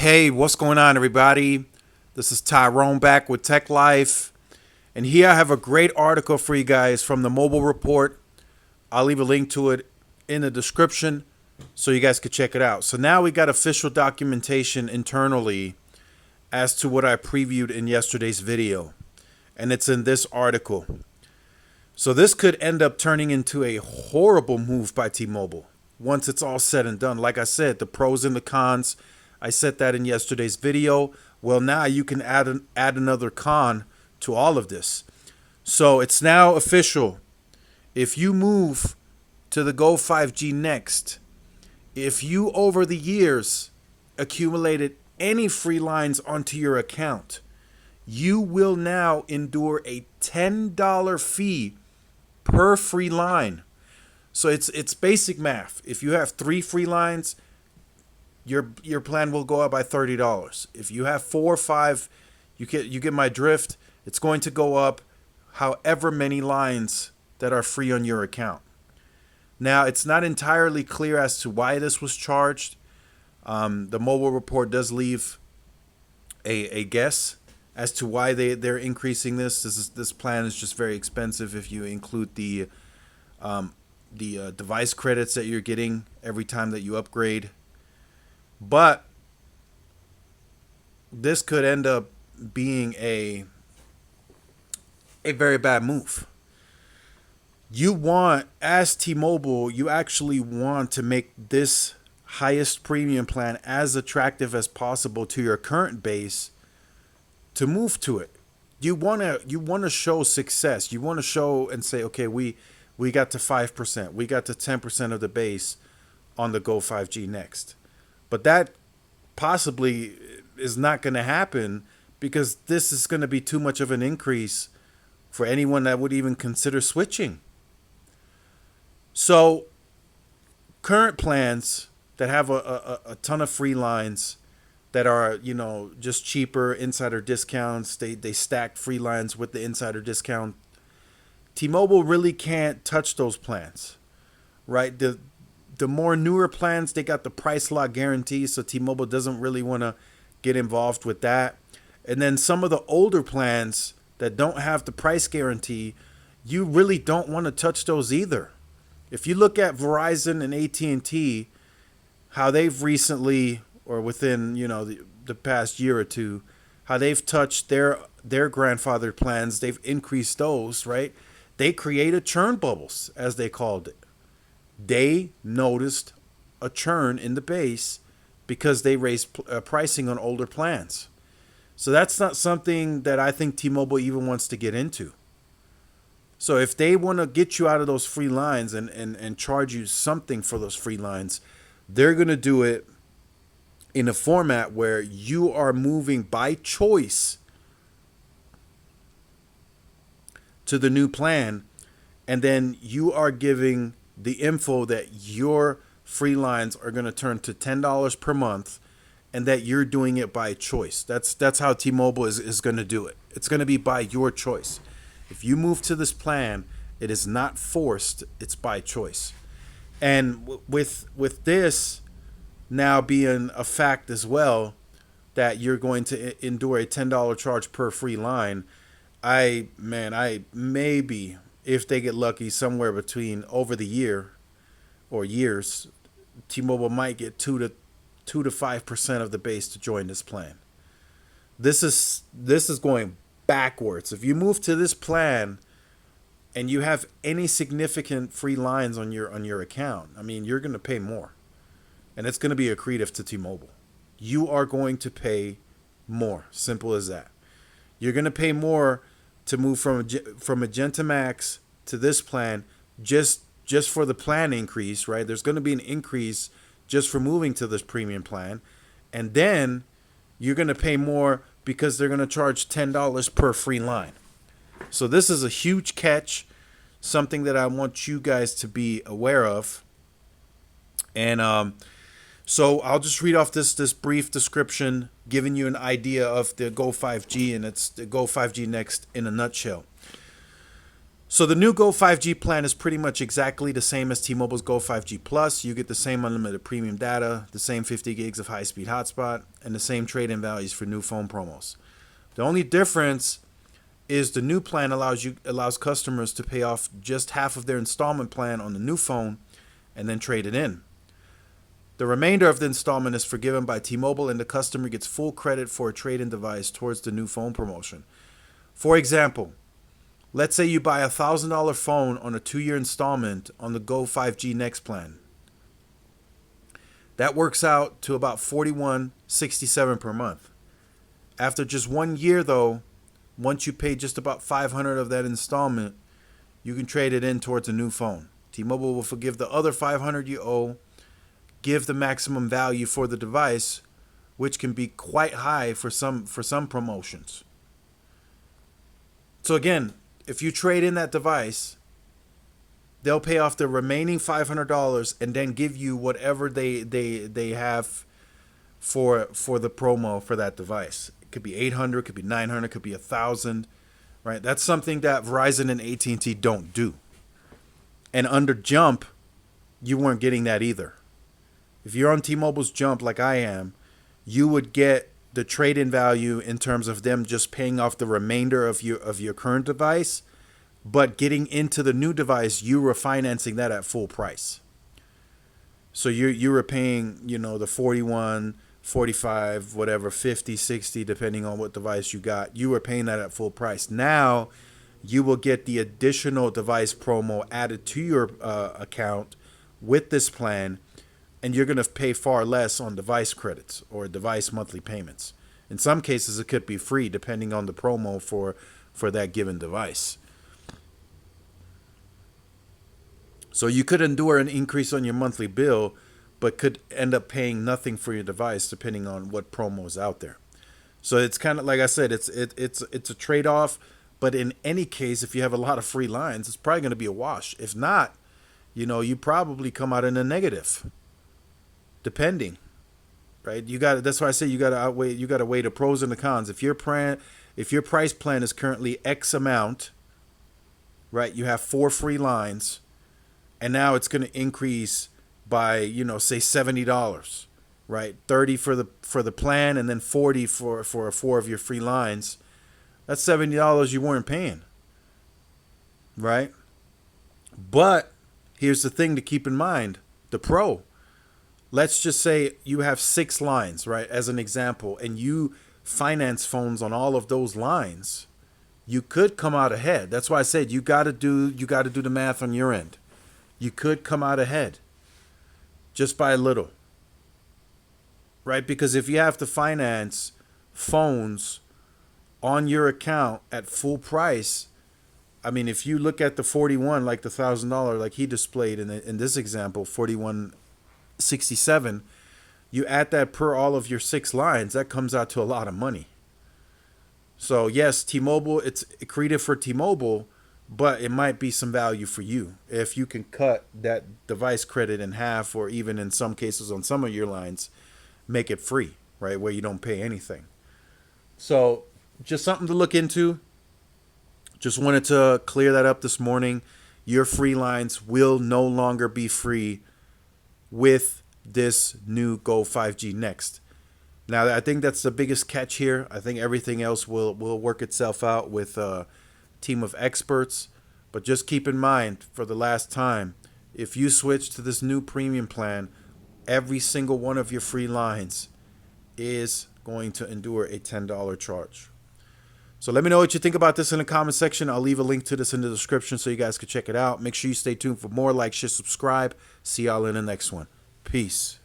Hey, what's going on, everybody? This is Tyrone back with Tech Life. And here I have a great article for you guys from the Mobile Report. I'll leave a link to it in the description so you guys can check it out. So now we got official documentation internally as to what I previewed in yesterday's video. And it's in this article. So this could end up turning into a horrible move by T-Mobile once it's all said and done. Like I said, the pros and the cons, I said that in yesterday's video. Well, now you can add another con to all of this. So it's now official. If you move to the Go5G Next, if you over the years accumulated any free lines onto your account, you will now endure a $10 fee per free line. So it's basic math. If you have 3 free lines, your plan will go up by $30. If you have 4 or 5, you get my drift. It's going to go up however many lines that are free on your account. Now, it's not entirely clear as to why this was charged. The Mobile Report does leave a guess as to why they're increasing this. This plan is just very expensive if you include the device credits that you're getting every time that you upgrade. But this could end up being a very bad move. You want, as T-Mobile, you actually want to make this highest premium plan as attractive as possible to your current base to move to it. You want to show success. You want to show and say, okay, we got to 5%. We got to 10% of the base on the Go5G Next. But that possibly is not going to happen because this is going to be too much of an increase for anyone that would even consider switching. So current plans that have a ton of free lines that are, just cheaper insider discounts, they stack free lines with the insider discount. T-Mobile really can't touch those plans, right? The more newer plans, they got the price lock guarantee, so T-Mobile doesn't really want to get involved with that. And then some of the older plans that don't have the price guarantee, you really don't want to touch those either. If you look at Verizon and AT&T, how they've recently, or within the past year or two, how they've touched their grandfathered plans, they've increased those, right? They created churn bubbles, as they called it. They noticed a churn in the base because they raised pricing on older plans. So that's not something that I think T-Mobile even wants to get into. So if they want to get you out of those free lines and charge you something for those free lines, they're going to do it in a format where you are moving by choice to the new plan, and then you are giving the info that your free lines are going to turn to $10 per month and that you're doing it by choice. That's how T-Mobile is going to do it. It's going to be by your choice. If you move to this plan, it is not forced, it's by choice. And with this now being a fact as well, that you're going to endure a $10 charge per free line, I maybe, if they get lucky, somewhere between over the year or years, T-Mobile might get 2 to 5% of the base to join this plan. This is going backwards. If you move to this plan and you have any significant free lines on your account, you're going to pay more. And it's going to be accretive to T-Mobile. You are going to pay more. Simple as that. You're going to pay more to move from Magenta Max to this plan just for the plan increase, right? There's going to be an increase just for moving to this premium plan. And then you're going to pay more because they're going to charge $10 per free line. So this is a huge catch, something that I want you guys to be aware of. And so I'll just read off this brief description, giving you an idea of the Go5G, and it's the Go5G Next in a nutshell. So the new Go5G plan is pretty much exactly the same as T-Mobile's Go5G Plus. You get the same unlimited premium data, the same 50 gigs of high-speed hotspot, and the same trade-in values for new phone promos. The only difference is the new plan allows customers to pay off just half of their installment plan on the new phone and then trade it in. The remainder of the installment is forgiven by T-Mobile, and the customer gets full credit for a trade-in device towards the new phone promotion. For example, let's say you buy a $1,000 phone on a 2-year installment on the Go5G Next plan. That works out to about $41.67 per month. After just 1 year, though, once you pay just about $500 of that installment, you can trade it in towards a new phone. T-Mobile will forgive the other $500 you owe, give the maximum value for the device, which can be quite high for some promotions. So again, if you trade in that device, they'll pay off the remaining $500 and then give you whatever they have for the promo for that device. It could be $800, could be $900, could be $1,000, right? That's something that Verizon and AT&T don't do. And under Jump, you weren't getting that either. If you're on T-Mobile's Jump like I am, you would get the trade-in value in terms of them just paying off the remainder of your current device, but getting into the new device, you were financing that at full price. So you were paying, the 41, 45, whatever, 50, 60, depending on what device you got. You were paying that at full price. Now you will get the additional device promo added to your account with this plan, and you're going to pay far less on device credits or device monthly payments. In some cases, it could be free depending on the promo for that given device. So you could endure an increase on your monthly bill, but could end up paying nothing for your device depending on what promo is out there. So it's kind of like I said, it's a trade-off. But in any case, if you have a lot of free lines, it's probably going to be a wash. If not, you probably come out in a negative. Depending, right? That's why I say you got to weigh the pros and the cons. If your price plan is currently X amount, right? You have 4 free lines, and now it's going to increase by say $70, right? 30 for the plan, and then 40 for 4 of your free lines. That's $70 you weren't paying, right? But here's the thing to keep in mind: the pro. Let's just say you have 6 lines, right, as an example, and you finance phones on all of those lines. You could come out ahead. That's why I said you got to do the math on your end. You could come out ahead just by a little, right? Because if you have to finance phones on your account at full price, I mean, if you look at the 41, like the $1,000, like he displayed in this example, 41.67, you add that per all of your 6 lines, that comes out to a lot of money. So yes, T-Mobile, it's accretive for T-Mobile, but it might be some value for you if you can cut that device credit in half, or even in some cases on some of your lines, make it free, right, where you don't pay anything. So just something to look into. Just wanted to clear that up this morning. Your free lines will no longer be free with this new Go5G Next. Now, I think that's the biggest catch here. I think everything else will work itself out with a team of experts. But just keep in mind, for the last time, if you switch to this new premium plan, every single one of your free lines is going to endure a $10 charge. So let me know what you think about this in the comment section. I'll leave a link to this in the description so you guys can check it out. Make sure you stay tuned for more. Like, share, subscribe. See y'all in the next one. Peace.